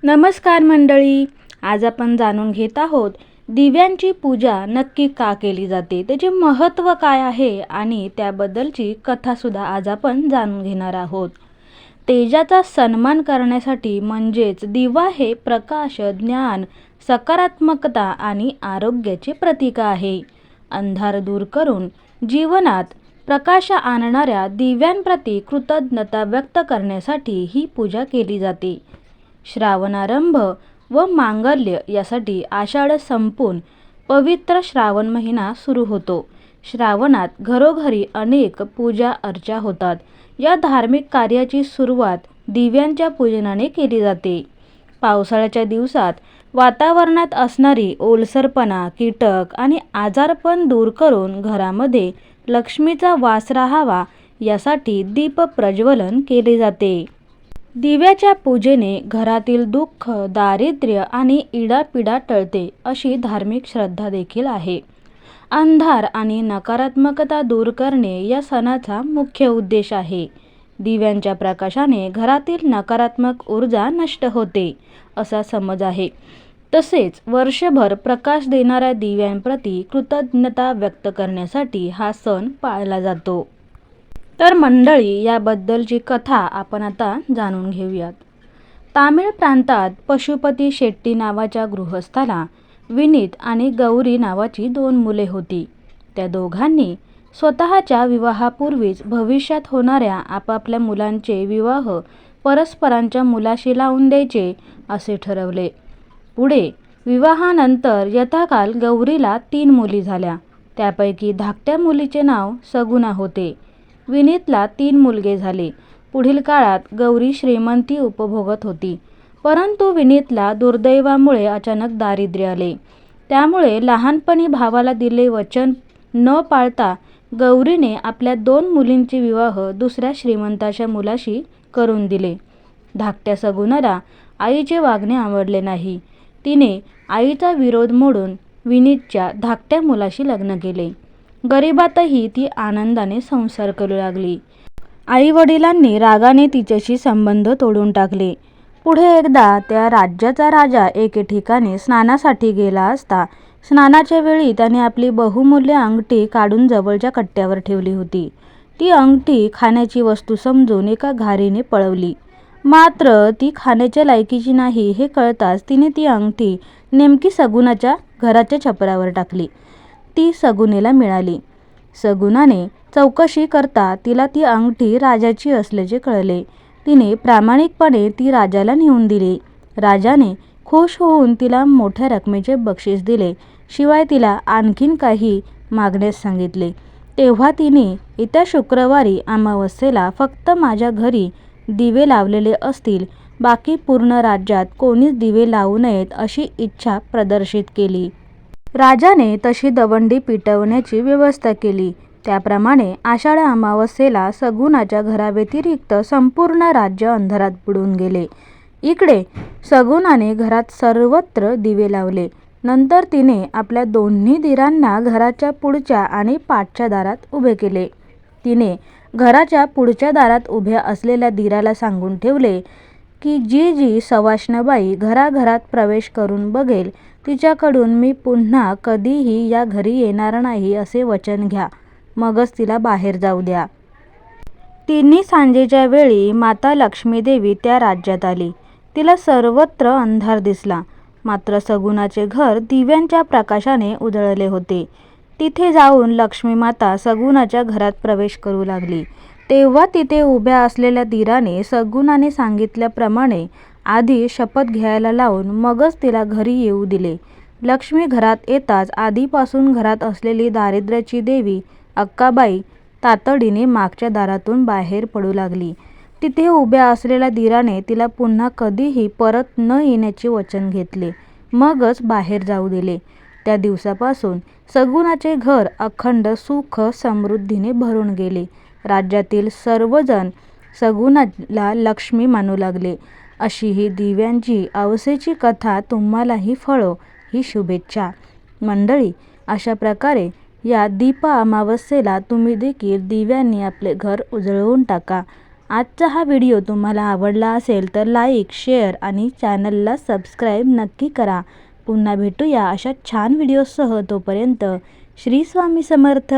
नमस्कार मंडळी. आज आपण जाणून घेत आहोत दिव्यांची पूजा नक्की का केली जाते, त्याचे महत्त्व काय आहे आणि त्याबद्दलची कथासुद्धा आज आपण जाणून घेणार आहोत. तेजाचा सन्मान करण्यासाठी म्हणजेच दिवा हे प्रकाश, ज्ञान, सकारात्मकता आणि आरोग्याचे प्रतीक आहे. अंधार दूर करून जीवनात प्रकाश आणणाऱ्या दिव्यांप्रती कृतज्ञता व्यक्त करण्यासाठी ही पूजा केली जाते. श्रावणारंभ व मांगल्य यासाठी आषाढ संपून पवित्र श्रावण महिना सुरू होतो. श्रावणात घरोघरी अनेक पूजा अर्चा होतात. या धार्मिक कार्याची सुरुवात दिव्यांच्या पूजनाने केली जाते. पावसाळ्याच्या दिवसात वातावरणात असणारी ओलसरपणा, कीटक आणि आजारपण दूर करून घरामध्ये लक्ष्मीचा वास राहावा यासाठी दीप प्रज्वलन केले जाते. दिव्याच्या पूजेने घरातील दुःख, दारिद्र्य आणि इडापिडा टळते अशी धार्मिक श्रद्धा देखील आहे. अंधार आणि नकारात्मकता दूर करणे या सणाचा मुख्य उद्देश आहे. दिव्यांच्या प्रकाशाने घरातील नकारात्मक ऊर्जा नष्ट होते असा समज आहे. तसेच वर्षभर प्रकाश देणाऱ्या दिव्यांप्रती कृतज्ञता व्यक्त करण्यासाठी हा सण पाळला जातो. तर मंडळी, याबद्दलची कथा आपण आता जाणून घेऊयात. तामिळ प्रांतात पशुपती शेट्टी नावाच्या गृहस्थाला विनीत आणि गौरी नावाची 2 मुले होती. त्या दोघांनी स्वतःच्या विवाहापूर्वीच भविष्यात होणाऱ्या आपापल्या मुलांचे विवाह परस्परांच्या मुलाशी लावून द्यायचे असे ठरवले. पुढे विवाहानंतर यथाकाल गौरीला 3 मुली झाल्या. त्यापैकी धाकट्या मुलीचे नाव सगुणा होते. विनीतला 3 मुलगे झाले. पुढील काळात गौरी श्रीमंती उपभोगत होती. परंतु विनीतला दुर्दैवामुळे अचानक दारिद्र्य आले. त्यामुळे लहानपणी भावाला दिले वचन न पाळता गौरीने आपल्या 2 मुलींचे विवाह दुसऱ्या श्रीमंताच्या मुलाशी करून दिले. धाकट्या सगुणाला आईचे वागणे आवडले नाही. तिने आईचा विरोध मोडून विनीतच्या धाकट्या मुलाशी लग्न केले. गरिबातही ती आनंदाने संसार करू लागली. आई-वडिलांनी रागाने तिच्याशी संबंध तोडून टाकले. पुढे एकदा त्या राज्याचा राजा एके ठिकाणी स्नानासाठी गेला असता स्नानाच्या वेळी त्याने आपली बहुमूल्य अंगठी काढून जवळच्या कट्ट्यावर ठेवली होती. ती अंगठी खाण्याची वस्तू समजून एका घारीने पळवली. मात्र ती खाण्याच्या लायकीची नाही हे कळताच तिने ती अंगठी नेमकी सगुणाच्या घराच्या छपरावर टाकली. ती सगुणेला मिळाली. सगुणाने चौकशी करता तिला ती अंगठी राजाची असल्याचे कळले. तिने प्रामाणिकपणे ती राजाला नेऊन दिली. राजाने खुश होऊन तिला मोठ्या रकमेचे बक्षीस दिले. शिवाय तिला आणखीन काही मागण्यास सांगितले. तेव्हा तिने येत्या शुक्रवारी अमावस्येला फक्त माझ्या घरी दिवे लावलेले असतील, बाकी पूर्ण राज्यात कोणीच दिवे लावू नयेत अशी इच्छा प्रदर्शित केली. राजाने तशी दवंडी पिटवण्याची व्यवस्था केली. त्याप्रमाणे आषाढ अमावस्येला सगुणाच्या घराव्यतिरिक्त संपूर्ण राज्य अंधारात बुडून गेले. इकडे सगुणाने घरात सर्वत्र दिवे लावले. नंतर तिने आपल्या दोन्ही दिरांना घराच्या पुढच्या आणि पाठच्या दारात उभे केले. तिने घराच्या पुढच्या दारात उभ्या असलेल्या दिराला सांगून ठेवले की जी सवाष्णबाई घराघरात प्रवेश करून बघेल तिच्याकडून मी पुन्हा कधीही या घरी येणार नाही असे वचन घ्या, मगच तिला बाहेर जाऊ द्या. तिन्ही सांजेच्या वेळी माता लक्ष्मीदेवी त्या राज्यात आली. तिला सर्वत्र अंधार दिसला. मात्र सगुणाचे घर दिव्यांच्या प्रकाशाने उजळले होते. तिथे जाऊन लक्ष्मी माता सगुणाच्या घरात प्रवेश करू लागली. तेव्हा तिथे उभ्या असलेल्या दिराने सगुणाने सांगितल्याप्रमाणे आधी शपथ घ्यायला लावून मगच तिला घरी येऊ दिले. लक्ष्मी घरात येताच आधीपासून घरात असलेली दारिद्र्याची देवी अक्काबाई तातडीने मागच्या दारातून बाहेर पडू लागली. तिथे उभ्या असलेल्या दिराने तिला पुन्हा कधीही परत न येण्याचे वचन घेतले, मगच बाहेर जाऊ दिले. त्या दिवसापासून सगुणाचे घर अखंड सुख समृद्धीने भरून गेले. राज्यातील सर्वजण सगुणाला लक्ष्मी मानू लागले. अशी ही दिव्यांची औसेची कथा तुम्हालाही फळो ही शुभेच्छा. मंडळी, अशा प्रकारे या दीप अमावस्येला तुम्ही देखील दिव्यांनी आपले घर उजळवून टाका आजचा हा व्हिडिओ तुम्हाला आवडला असेल तर लाईक, शेअर आणि चॅनलला सबस्क्राईब नक्की करा. पुन्हा भेटूया अशा छान व्हिडिओसह. तोपर्यंत श्री स्वामी समर्थ.